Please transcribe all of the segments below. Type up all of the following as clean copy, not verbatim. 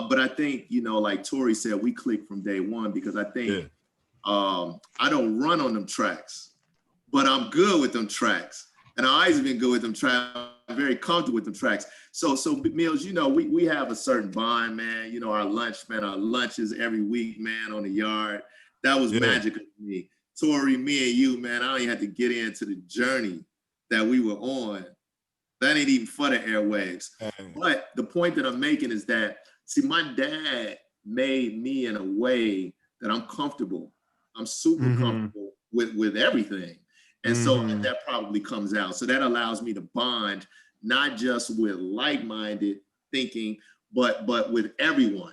But I think, you know, like Torry said, we clicked from day one because I think I don't run on them tracks, but I'm good with them tracks. And I always been good with them tracks. I'm very comfortable with them tracks. So Milz, you know, we have a certain bond, man. You know, our lunches every week, man, on the yard. That was magical to me. Torry, me and you, man, I don't even have to get into the journey that we were on. That ain't even for the airwaves. But the point that I'm making is that, see, my dad made me in a way that I'm comfortable. I'm super comfortable with everything. And so that probably comes out. So that allows me to bond, not just with like-minded thinking, but with everyone.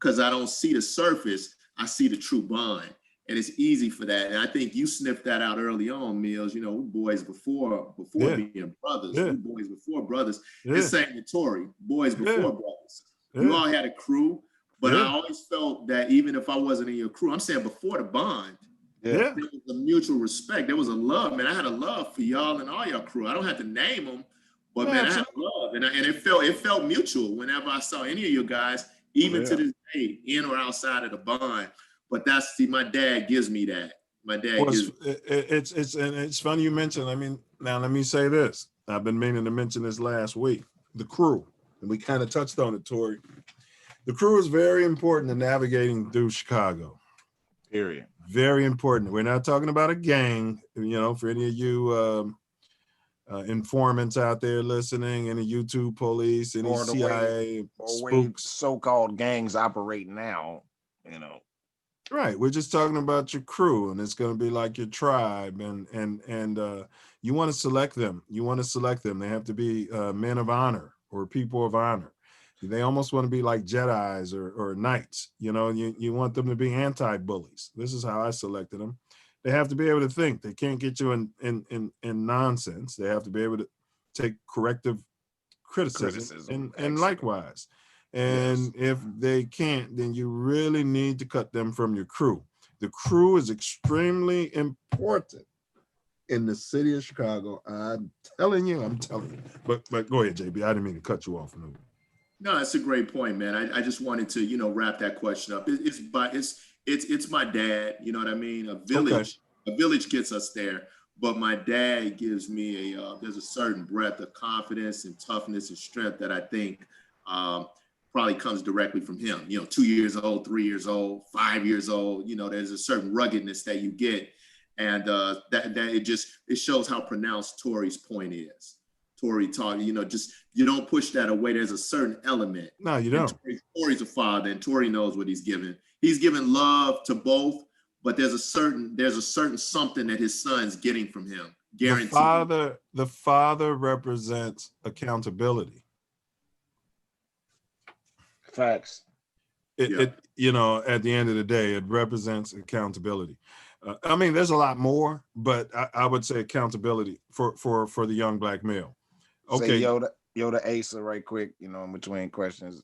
Because I don't see the surface, I see the true bond. And it's easy for that. And I think you sniffed that out early on, Milz. You know, we boys before being brothers. We boys before brothers. And same with Torry, boys before brothers. You all had a crew, but I always felt that even if I wasn't in your crew, I'm saying before the bond, there was a mutual respect. There was a love, man. I had a love for y'all and all your crew. I don't have to name them, but man, I had love. And it felt mutual whenever I saw any of you guys, even to this day, in or outside of the bond. But see, my dad gives me that. My dad gives it's funny you mentioned, I mean, now let me say this. I've been meaning to mention this last week. The crew, and we kind of touched on it, Torry. The crew is very important in navigating through Chicago. Period. Very important. We're not talking about a gang, you know, for any of you informants out there listening, any YouTube police, any CIA spooks. So-called gangs operate now, you know. Right. We're just talking about your crew, and it's going to be like your tribe, and you want to select them. You want to select them. They have to be men of honor or people of honor. They almost want to be like Jedis or knights. You know, you want them to be anti-bullies. This is how I selected them. They have to be able to think. They can't get you in nonsense. They have to be able to take corrective criticism. And likewise. And if they can't, then you really need to cut them from your crew. The crew is extremely important in the city of Chicago. I'm telling you. But go ahead, JB. I didn't mean to cut you off. No, that's a great point, man. I just wanted to, you know, wrap that question up. It's my dad. You know what I mean? A village gets us there, but my dad gives me there's a certain breadth of confidence and toughness and strength that I think probably comes directly from him. You know, 2 years old, 3 years old, 5 years old. You know, there's a certain ruggedness that you get, and it shows how pronounced Torry's point is. Torry taught, you know, just you don't push that away. There's a certain element. No, you don't. Torry's a father, and Torry knows what he's giving. He's giving love to both, but there's a certain something that his son's getting from him. Guaranteed. The father represents accountability. Facts. It you know, at the end of the day, it represents accountability. I mean, there's a lot more, but I would say accountability for the young black male. Okay. Say Yoda Asa right quick, you know, in between questions.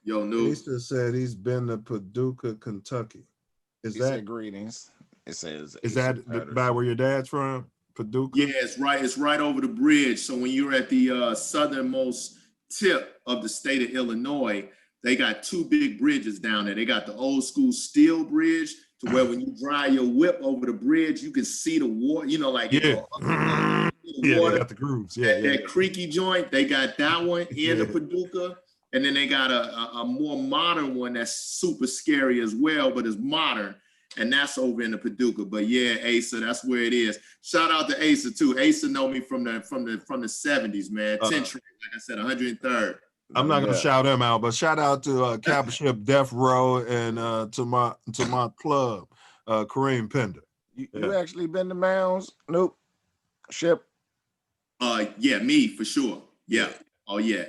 Yo, New. Asa said he's been to Paducah, Kentucky. He said greetings. It says, is that by where your dad's from? Paducah? Yeah, it's right. It's right over the bridge. So when you're at the southernmost tip of the state of Illinois, they got two big bridges down there. They got the old school steel bridge to where when you drive your whip over the bridge, you can see the water, you know, like, water. They got the grooves. That creaky joint, they got that one in the Paducah. And then they got a more modern one that's super scary as well, but it's modern. And that's over in the Paducah. But yeah, Asa, that's where it is. Shout out to Asa too. Asa know me from the 70s, man. 10th Street, like I said, 103rd. I'm not gonna shout him out, but shout out to Kappa Ship Death Row and to my club, Kareem Pender. You actually been to Mounds? Nope. Ship? Yeah, me for sure. Yeah. Oh yeah.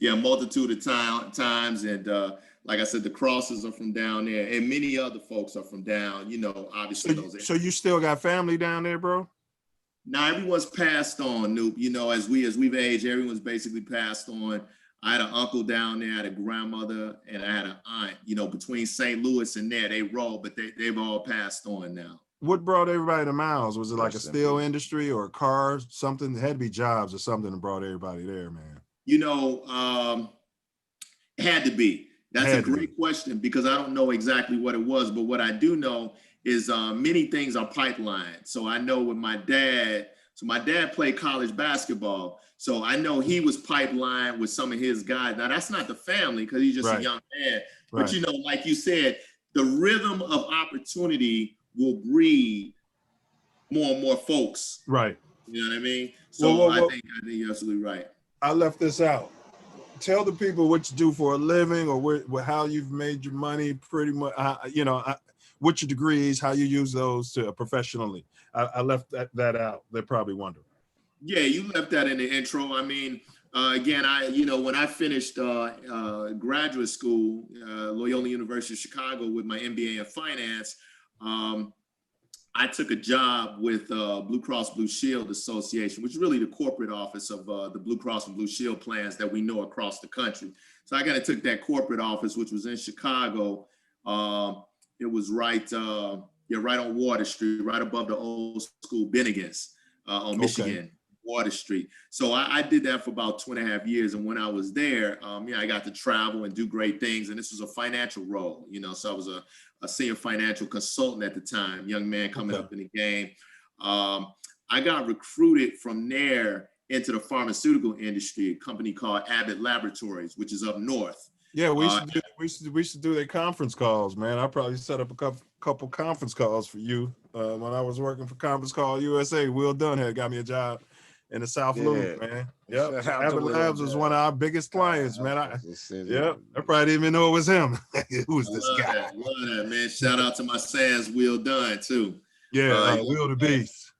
Multitude of times, and like I said, the Crosses are from down there, and many other folks are from down. You know, obviously those. So you still got family down there, bro? Now everyone's passed on, Noop. You know, as we've aged, everyone's basically passed on. I had an uncle down there, I had a grandmother, and I had an aunt. You know, between St. Louis and there, they roll, but they've all passed on now. What brought everybody to Miles? Was it like a steel industry or a car, something? It had to be jobs or something that brought everybody there, man. You know, Had to be. That's Had a great question because I don't know exactly what it was, but what I do know is many things are pipelined. So I know with my dad, so my dad played college basketball. So I know he was pipelined with some of his guys. Now that's not the family because he's just a young man. But you know, like you said, the rhythm of opportunity will breed more and more folks. Right. You know what I mean? So I think you're absolutely right. I left this out. Tell the people what you do for a living, or how you've made your money. Pretty much, you know, what your degrees, how you use those to professionally. I left that out. They're probably wondering. Yeah, you left that in the intro. I mean, again, when I finished graduate school, Loyola University of Chicago with my MBA in finance, I took a job with Blue Cross Blue Shield Association, which is really the corporate office of the Blue Cross and Blue Shield plans that we know across the country. So I kind of took that corporate office, which was in Chicago. It was right on Water Street, right above the old school Bennigan's on Michigan, Water Street. So I did that for about 2.5 years. And when I was there, I got to travel and do great things. And this was a financial role, so I was a senior financial consultant at the time, young man coming up in the game. I got recruited from there into the pharmaceutical industry, a company called Abbott Laboratories, which is up north. Yeah, we used to do their conference calls, man. I probably set up a couple conference calls for you when I was working for Conference Call USA. Will Dunn had got me a job in the South Loop, man. Yep, Abbott Labs was one of our biggest clients, man. I probably didn't even know it was him. Who's this guy? Love that, man. Shout out to my Sans Will Dunn too. Yeah, Will the Beast.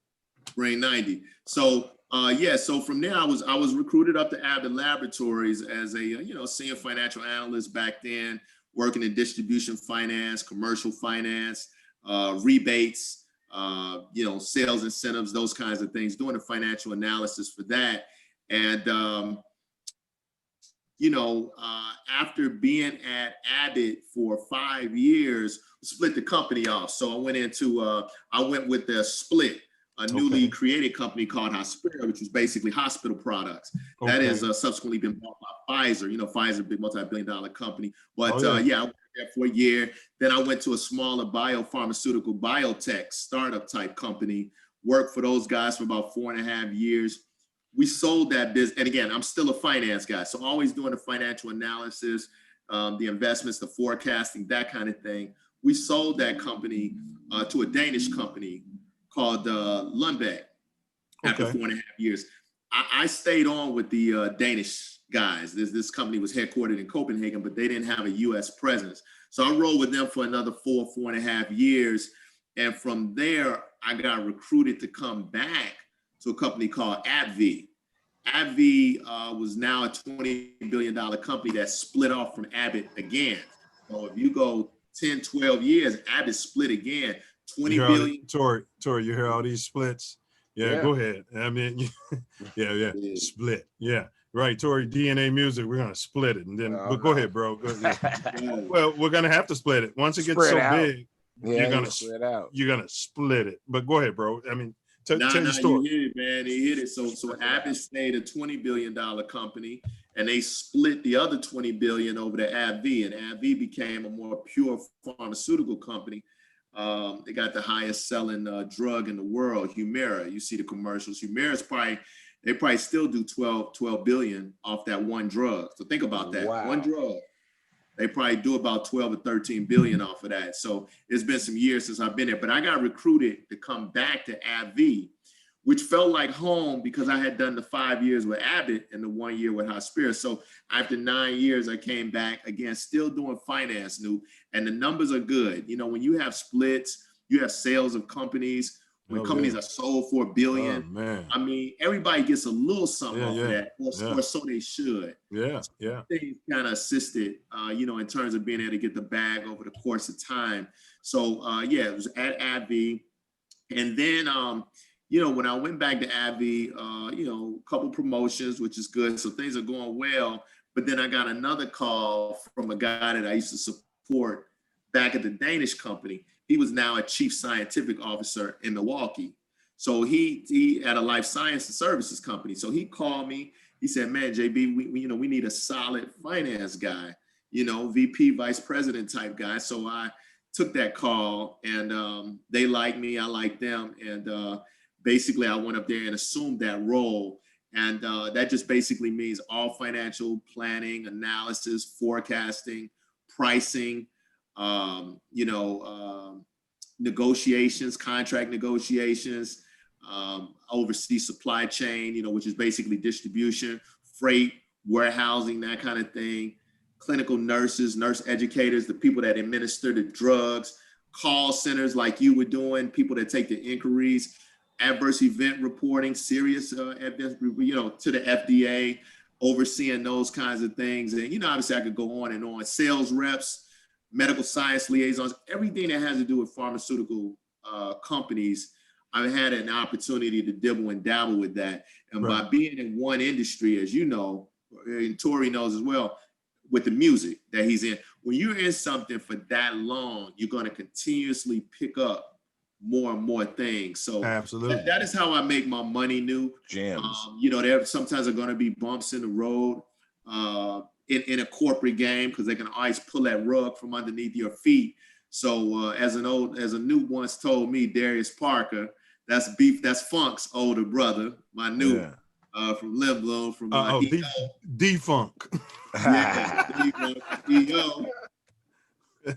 Brain 90. So so from there I was recruited up to Abbott Laboratories as a senior financial analyst back then, working in distribution finance, commercial finance, rebates, sales incentives, those kinds of things, doing the financial analysis for that. And after being at Abbott for 5 years, split the company off. So I went with the split. A newly created company called Hospira, which was basically hospital products. That is subsequently been bought by Pfizer. Pfizer, big multi-billion-dollar company. But I worked there for a year. Then I went to a smaller biopharmaceutical biotech startup type company. Worked for those guys for about 4.5 years. We sold that business. And again, I'm still a finance guy, so always doing the financial analysis, the investments, the forecasting, that kind of thing. We sold that company to a Danish company called Lundbeck after 4.5 years. I stayed on with the Danish guys. This company was headquartered in Copenhagen, but they didn't have a US presence. So I rolled with them for another 4.5 years. And from there, I got recruited to come back to a company called AbbVie. AbbVie was now a $20 billion company that split off from Abbott again. So if you go 10, 12 years, Abbott split again. 20 billion. Torry, you hear all these splits? Yeah, go ahead. I mean, split. Yeah, right. Torry, DNA music, we're gonna split it, and then go ahead, bro. Go ahead. Well, we're gonna have to split it once it gets so big. You're gonna split it. But go ahead, bro. I mean, tell the story. You hit it, man. He hit it. So Abbott stayed a $20 billion company, and they split the other $20 billion over to AbbVie, and AbbVie became a more pure pharmaceutical company. They got the highest selling drug in the world, Humira. You see the commercials. Humira's they probably still do 12 billion off that one drug. So think about that. One drug. They probably do about 12 or 13 billion off of that. So it's been some years since I've been there, but I got recruited to come back to AbbVie, which felt like home because I had done the 5 years with Abbott and the 1 year with Hospira. So after 9 years, I came back again, still doing finance, and the numbers are good. When you have splits, you have sales of companies. When companies are sold for $1 billion, man. I mean, everybody gets a little something off of that, or so they should. Things kind of assisted, in terms of being able to get the bag over the course of time. So it was at AbbVie, and then when I went back to AbbVie, a couple promotions, which is good. So things are going well. But then I got another call from a guy that I used to support back at the Danish company. He was now a chief scientific officer in Milwaukee. So he had a life sciences services company. So he called me. He said, "Man, JB, we need a solid finance guy." VP, vice president type guy. So I took that call, and they liked me, I liked them. And basically I went up there and assumed that role. And that just basically means all financial planning, analysis, forecasting, pricing, negotiations, contract negotiations, oversee supply chain, which is basically distribution, freight, warehousing, that kind of thing, clinical nurses, nurse educators, the people that administer the drugs, call centers like you were doing, people that take the inquiries, adverse event reporting, serious evidence, to the FDA, overseeing those kinds of things. And, obviously I could go on and on. Sales reps, medical science liaisons, everything that has to do with pharmaceutical companies. I've had an opportunity to dibble and dabble with that. And by being in one industry, as you know, and Torry knows as well, with the music that he's in, when you're in something for that long, you're going to continuously pick up more and more things. So absolutely, that is how I make my money, New. Gems. There sometimes are going to be bumps in the road in a corporate game, because they can always pull that rug from underneath your feet. So as a New once told me, Darius Parker, that's Funk's older brother, my New from Limb Bloom, from D-Funk.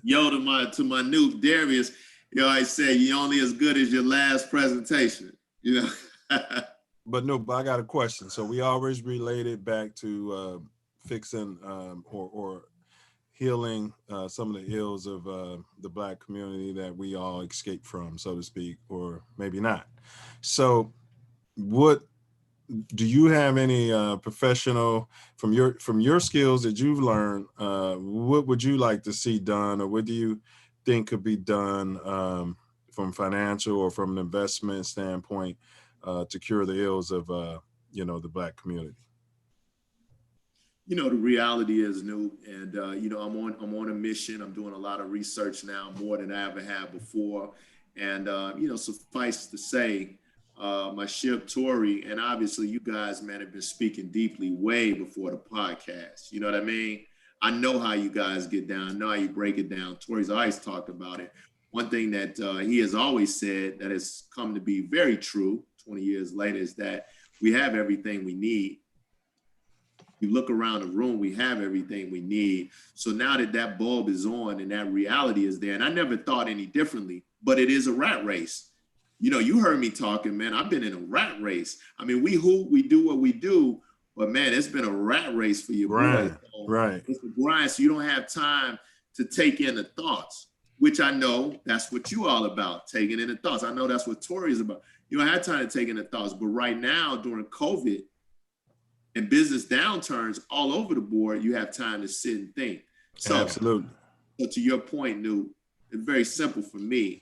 Yo, to my New Darius. I say you're only as good as your last presentation, But I got a question. So we always relate it back to fixing or healing some of the ills of the Black community that we all escape from, so to speak, or maybe not. So what do you have any professional from your skills that you've learned, what would you like to see done, or what do you think could be done from financial or from an investment standpoint to cure the ills of the Black community? The reality is, New, and I'm on a mission. I'm doing a lot of research now, more than I ever have before. And suffice to say, my ship Torry, and obviously you guys, man, have been speaking deeply way before the podcast. You know what I mean? I know how you guys get down. I know how you break it down. Torry's always talked about it. One thing that he has always said that has come to be very true 20 years later is that we have everything we need. You look around the room, we have everything we need. So now that bulb is on and that reality is there, and I never thought any differently, but it is a rat race. You heard me talking, man. I've been in a rat race. I mean, we do what we do, but man, it's been a rat race for you. Right, so right. It's a grind, so you don't have time to take in the thoughts, which I know that's what you all about, taking in the thoughts. I know that's what Torry is about. You don't have time to take in the thoughts, but right now during COVID and business downturns all over the board, you have time to sit and think. So, absolutely. So to your point, New, it's very simple for me.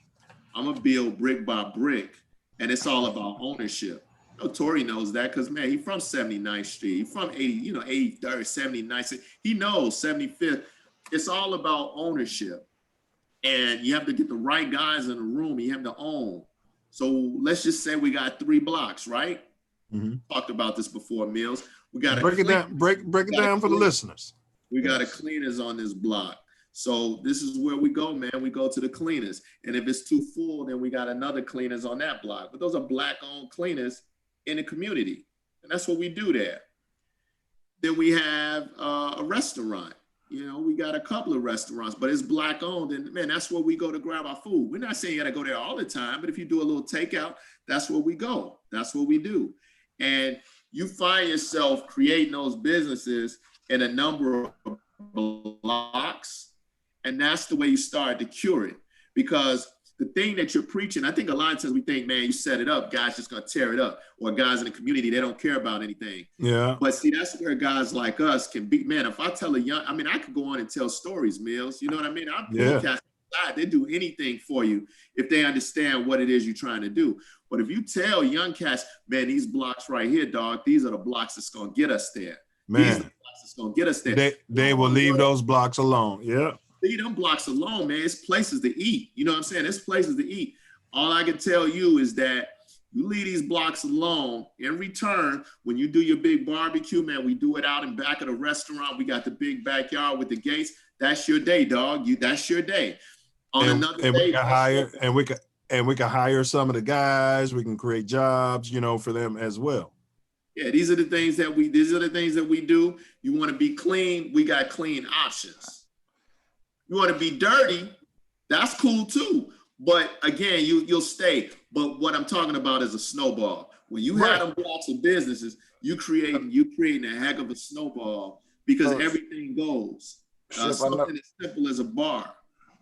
I'm gonna build brick by brick, and it's all about ownership. Torry knows that because, man, he's from 79th Street. He's from 83rd, 79th. He knows 75th. It's all about ownership. And you have to get the right guys in the room. You have to own. So let's just say we got 3 blocks, right? Mm-hmm. Talked about this before, Milz. We got to break it down for the listeners. We got a cleaners on this block. So this is where we go, man. We go to the cleaners. And if it's too full, then we got another cleaners on that block. But those are Black-owned cleaners in the community. And that's what we do there. Then we have a restaurant. We got a couple of restaurants, but it's Black-owned. And man, that's where we go to grab our food. We're not saying you got to go there all the time, but if you do a little takeout, that's where we go. That's what we do. And you find yourself creating those businesses in a number of blocks. And that's the way you start to cure it. Because the thing that you're preaching, I think a lot of times we think, man, you set it up, guys just gonna tear it up. Or guys in the community, they don't care about anything. Yeah. But see, that's where guys like us can be, man, if I tell I could go on and tell stories, Milz, you know what I mean? I'm podcasting aside, they do anything for you if they understand what it is you're trying to do. But if you tell young cats, man, these blocks right here, dog, these are the blocks that's gonna get us there. Man. These are the blocks that's gonna get us there. They will leave those blocks alone. Yeah. Leave them blocks alone, man. It's places to eat. You know what I'm saying? It's places to eat. All I can tell you is that You leave these blocks alone. In return, when you do your big barbecue, man, we do it out in back of the restaurant. We got the big backyard with the gates. That's your day, dog. That's your day. On another day, we can hire, and we can hire some of the guys. We can create jobs, you know, for them as well. Yeah, these are the things that we do. You want to be clean, we got clean options. You want to be dirty, that's cool too. But again, you'll stay. But what I'm talking about is a snowball. When you have them blocks of businesses, you creating a heck of a snowball because everything goes. Something as simple as a bar.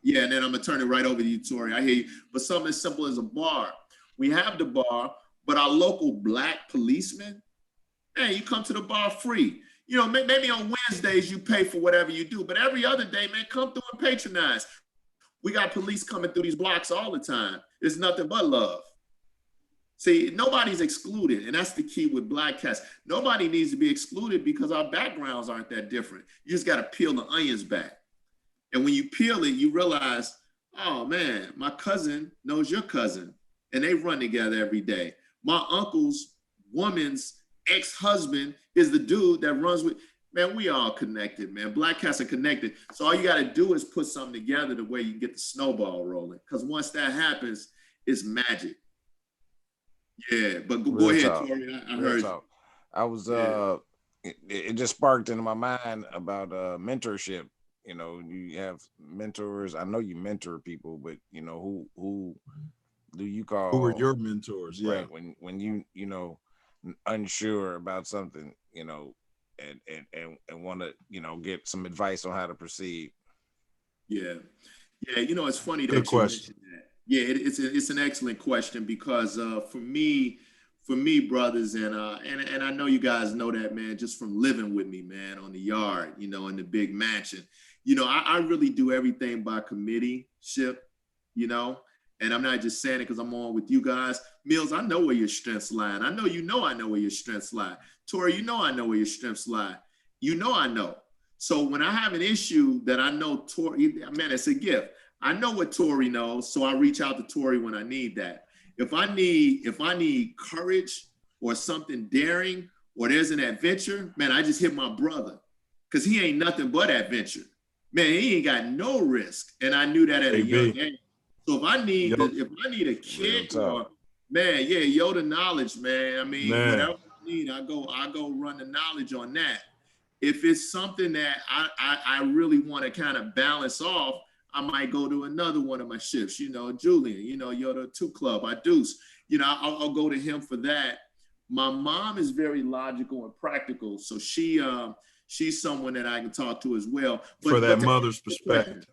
Yeah, and then I'm gonna turn it right over to you, Torry. I hear you. But something as simple as a bar. We have the bar, but our local Black policemen, man, you come to the bar free. You know, maybe on Wednesdays you pay for whatever you do, but every other day, man, come through and patronize. We got police coming through these blocks all the time. It's nothing but love. See, nobody's excluded, and that's the key with Black cats. Nobody needs to be excluded because our backgrounds aren't that different. You just got to peel the onions back. And when you peel it, you realize, oh man, my cousin knows your cousin, and they run together every day. My uncle's woman's ex-husband is the dude that runs with, man, we all connected, man. Black cats are connected. So all you got to do is put something together the way you get the snowball rolling. Because once that happens, it's magic. Yeah, but go ahead, Torry. I heard you. I was, it just sparked into my mind about mentorship. You know, you have mentors. I know you mentor people, but you know, who do you call? Who are your mentors? Yeah. Right. When you know, unsure about something, you know, and want to, you know, get some advice on how to proceed. Yeah. You know, it's funny that you mentioned that. Yeah, it's an excellent question because for me, brothers, and I know you guys know that, man, just from living with me, man, on the yard, you know, in the big mansion. You know, I really do everything by committeeship, you know, and I'm not just saying it because I'm on with you guys. Milz, I know where your strengths lie. And I know where your strengths lie. Torry, you know I know where your strengths lie. You know I know. So when I have an issue that I know Torry, man, it's a gift. I know what Torry knows, so I reach out to Torry when I need that. If I need courage or something daring or there's an adventure, man, I just hit my brother because he ain't nothing but adventure. Man, he ain't got no risk, and I knew that at a young age. So if I need a kick or man, Yoda knowledge, man. I mean, whatever I need, I go run the knowledge on that. If it's something that I really want to kind of balance off, I might go to another one of my shifts, you know, Julian, you know, Yoda 2 Club, I Deuce, you know, I'll go to him for that. My mom is very logical and practical. So she's someone that I can talk to as well. But, for that mother's perspective.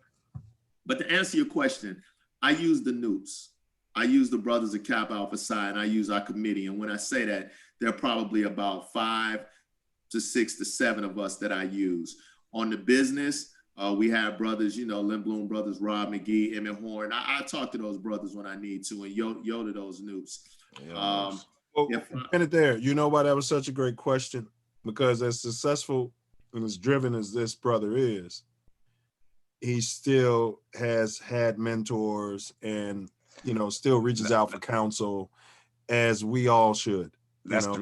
But to answer your question, I use the Noops. I use the Brothers of Kappa Alpha Psi, and I use our committee. And when I say that, there are probably about 5 to 6 to 7 of us that I use. On the business, we have brothers, you know, Lindblom brothers, Rob McGee, Emmett Horn. I talk to those brothers when I need to, and Yoda those Noops. Pin it there. You know why that was such a great question? Because as successful and as driven as this brother is, he still has had mentors and, you know, still reaches out for counsel, as we all should. That's the